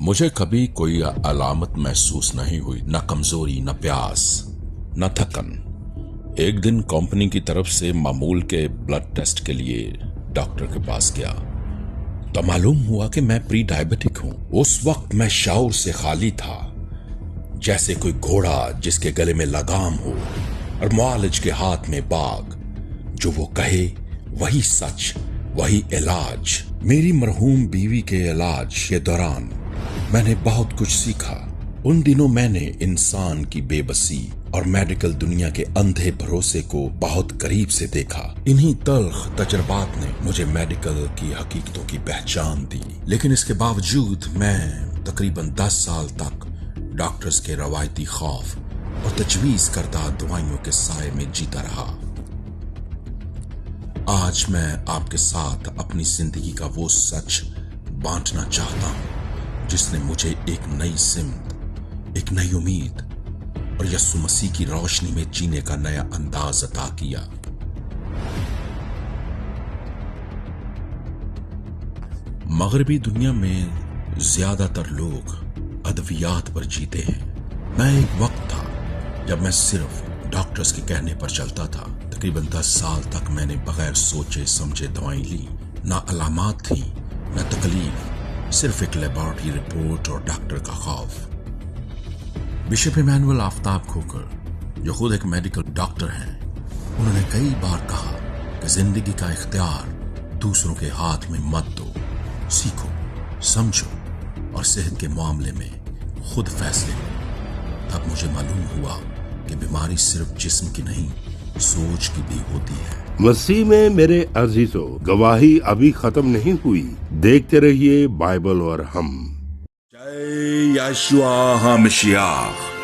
مجھے کبھی کوئی علامت محسوس نہیں ہوئی، نہ کمزوری، نہ پیاس، نہ تھکن۔ ایک دن کمپنی کی طرف سے معمول کے بلڈ ٹیسٹ کے لیے ڈاکٹر کے پاس گیا تو معلوم ہوا کہ میں پری ڈائبٹک ہوں۔ اس وقت میں شعور سے خالی تھا، جیسے کوئی گھوڑا جس کے گلے میں لگام ہو اور معالج کے ہاتھ میں باغ، جو وہ کہے وہی سچ، وہی علاج۔ میری مرحوم بیوی کے علاج کے دوران میں نے بہت کچھ سیکھا۔ ان دنوں میں نے انسان کی بے بسی اور میڈیکل دنیا کے اندھے بھروسے کو بہت قریب سے دیکھا۔ انہی تلخ تجربات نے مجھے میڈیکل کی حقیقتوں کی پہچان دی، لیکن اس کے باوجود میں تقریباً 10 سال تک ڈاکٹرز کے روایتی خوف اور تجویز کردہ دوائیوں کے سائے میں جیتا رہا۔ آج میں آپ کے ساتھ اپنی زندگی کا وہ سچ بانٹنا چاہتا ہوں جس نے مجھے ایک نئی سمت، ایک نئی امید اور یسوع مسیح کی روشنی میں جینے کا نیا انداز عطا کیا۔ مغربی دنیا میں زیادہ تر لوگ ادویات پر جیتے ہیں۔ میں ایک وقت تھا جب میں صرف ڈاکٹرز کے کہنے پر چلتا تھا۔ تقریباً 10 سال تک میں نے بغیر سوچے سمجھے دوائیں لی، نہ علامات تھیں، نہ تکلیف، صرف ایک لیبارٹری رپورٹ اور ڈاکٹر کا خوف۔ بشپ ایمینول آفتاب کھوکھر، جو خود ایک میڈیکل ڈاکٹر ہیں، انہوں نے کئی بار کہا کہ زندگی کا اختیار دوسروں کے ہاتھ میں مت دو، سیکھو، سمجھو اور صحت کے معاملے میں خود فیصلے لو۔ تب مجھے معلوم ہوا کہ بیماری صرف جسم کی نہیں، سوچ کی بھی ہوتی ہے۔ مسیح میں میرے عزیزو، گواہی ابھی ختم نہیں ہوئی۔ دیکھتے رہیے بائبل اور ہم۔ جے یشوع ہمشیاہ۔